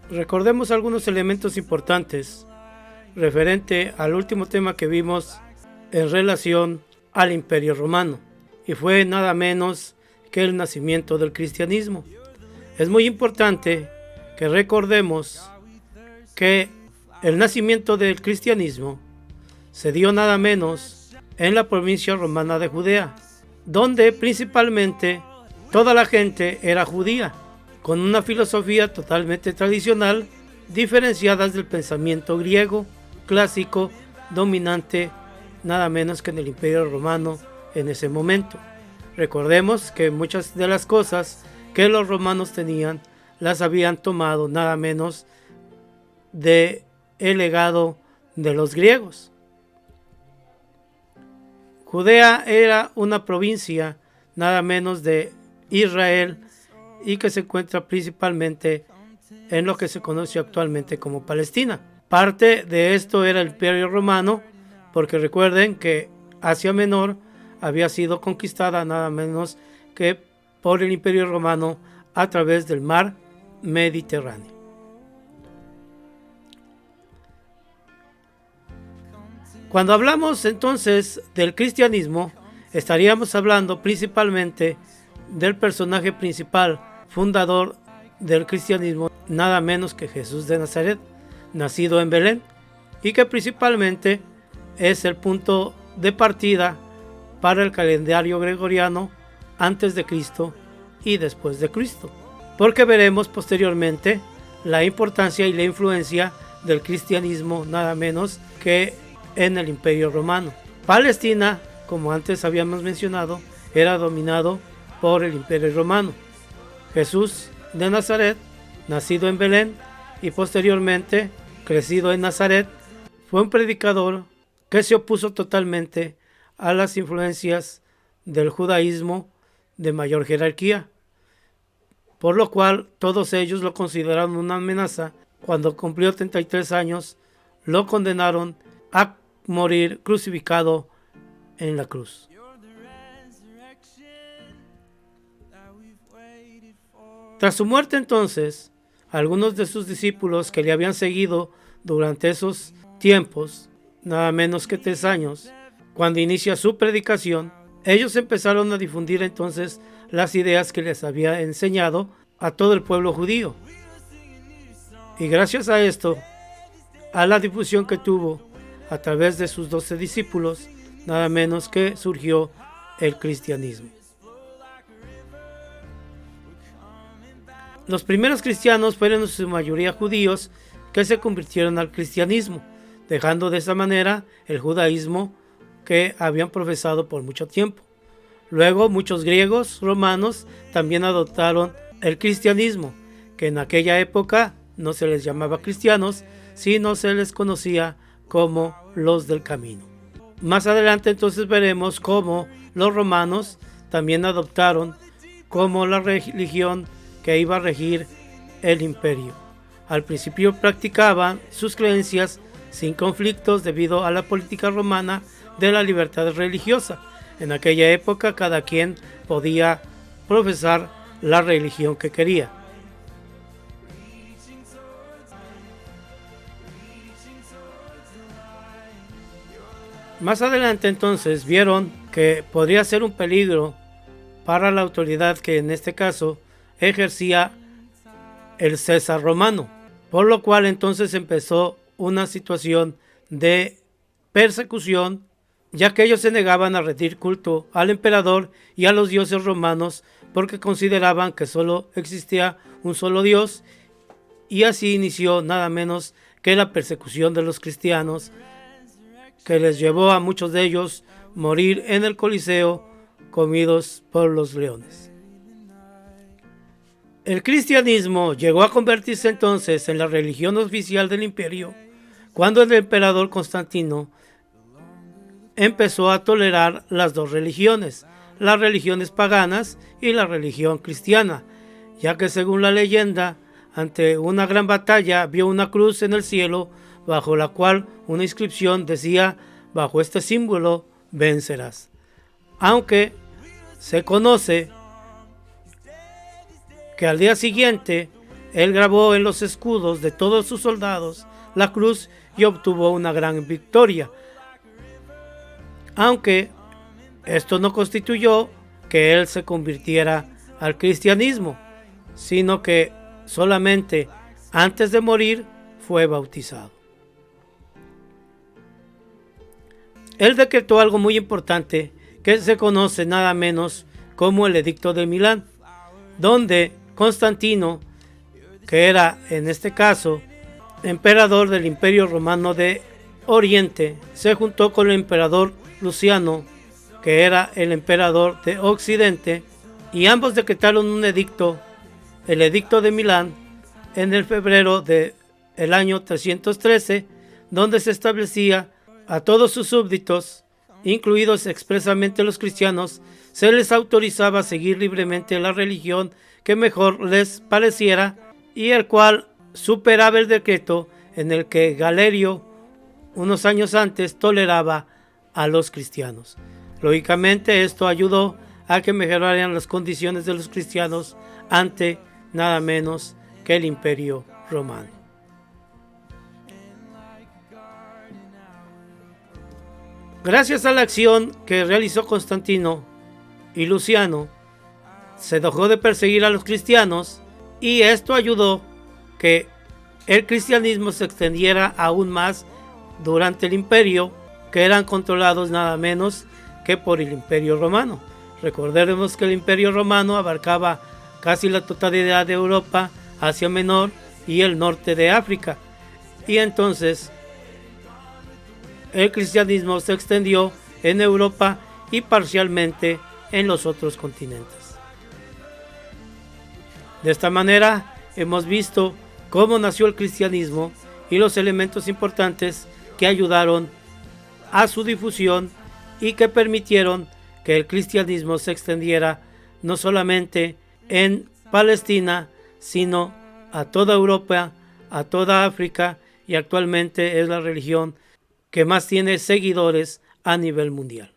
Recordemos algunos elementos importantes referente al último tema que vimos en relación al Imperio Romano, y fue nada menos que el nacimiento del cristianismo. Es muy importante que recordemos que el nacimiento del cristianismo se dio nada menos en la provincia romana de Judea, donde principalmente toda la gente era judía, con una filosofía totalmente tradicional, diferenciadas del pensamiento griego clásico dominante nada menos que en el Imperio Romano en ese momento. Recordemos que muchas de las cosas que los romanos tenían las habían tomado nada menos de el legado de los griegos. Judea era una provincia nada menos de Israel y que se encuentra principalmente en lo que se conoce actualmente como Palestina. Parte de esto era el Imperio Romano, porque recuerden que Asia Menor había sido conquistada nada menos que por el Imperio Romano a través del mar Mediterráneo. Cuando hablamos entonces del cristianismo, estaríamos hablando principalmente del personaje principal, fundador del cristianismo, nada menos que Jesús de Nazaret, nacido en Belén, y que principalmente es el punto de partida para el calendario gregoriano antes de Cristo y después de Cristo, porque veremos posteriormente la importancia y la influencia del cristianismo nada menos que en el Imperio Romano. Palestina, como antes habíamos mencionado, era dominado por el Imperio Romano. Jesús de Nazaret, nacido en Belén y posteriormente crecido en Nazaret, fue un predicador que se opuso totalmente a las influencias del judaísmo de mayor jerarquía, por lo cual todos ellos lo consideraron una amenaza. Cuando cumplió 33 años, lo condenaron a morir crucificado en la cruz. Tras su muerte entonces, algunos de sus discípulos que le habían seguido durante esos tiempos, nada menos que 3 años, cuando inicia su predicación, ellos empezaron a difundir entonces las ideas que les había enseñado a todo el pueblo judío. Y gracias a esto, a la difusión que tuvo a través de sus 12 discípulos, nada menos que surgió el cristianismo. Los primeros cristianos fueron en su mayoría judíos que se convirtieron al cristianismo, dejando de esa manera el judaísmo que habían profesado por mucho tiempo. Luego muchos griegos romanos también adoptaron el cristianismo, que en aquella época no se les llamaba cristianos, sino se les conocía como los del camino. Más adelante entonces veremos cómo los romanos también adoptaron como la religión que iba a regir el imperio. Al principio practicaban sus creencias sin conflictos debido a la política romana de la libertad religiosa. En aquella época cada quien podía profesar la religión que quería. Más adelante entonces vieron que podría ser un peligro para la autoridad que en este caso ejercía el César romano, por lo cual entonces empezó una situación de persecución, ya que ellos se negaban a rendir culto al emperador y a los dioses romanos porque consideraban que solo existía un solo Dios, y así inició nada menos que la persecución de los cristianos, que les llevó a muchos de ellos morir en el Coliseo comidos por los leones. El cristianismo llegó a convertirse entonces en la religión oficial del imperio cuando el emperador Constantino empezó a tolerar las dos religiones, las religiones paganas y la religión cristiana, ya que según la leyenda, ante una gran batalla vio una cruz en el cielo bajo la cual una inscripción decía: bajo este símbolo vencerás. aunque se conoce que al día siguiente él grabó en los escudos de todos sus soldados la cruz y obtuvo una gran victoria, aunque esto no constituyó que él se convirtiera al cristianismo, sino que solamente antes de morir fue bautizado. Él decretó algo muy importante que se conoce nada menos como el Edicto de Milán, donde Constantino, que era en este caso emperador del Imperio Romano de Oriente, se juntó con el emperador Luciano, que era el emperador de Occidente, y ambos decretaron un edicto, el Edicto de Milán, en el febrero del año 313, donde se establecía a todos sus súbditos, incluidos expresamente los cristianos, se les autorizaba a seguir libremente la religión que mejor les pareciera, y el cual superaba el decreto en el que Galerio unos años antes toleraba a los cristianos. Lógicamente esto ayudó a que mejoraran las condiciones de los cristianos ante nada menos que el Imperio Romano. Gracias a la acción que realizó Constantino y Luciano, se dejó de perseguir a los cristianos, y esto ayudó que el cristianismo se extendiera aún más durante el imperio, que eran controlados nada menos que por el Imperio Romano. Recordemos que el Imperio Romano abarcaba casi la totalidad de Europa, Asia Menor y el norte de África, y entonces el cristianismo se extendió en Europa y parcialmente en los otros continentes. De esta manera hemos visto cómo nació el cristianismo y los elementos importantes que ayudaron a su difusión y que permitieron que el cristianismo se extendiera no solamente en Palestina, sino a toda Europa, a toda África, y actualmente es la religión que más tiene seguidores a nivel mundial.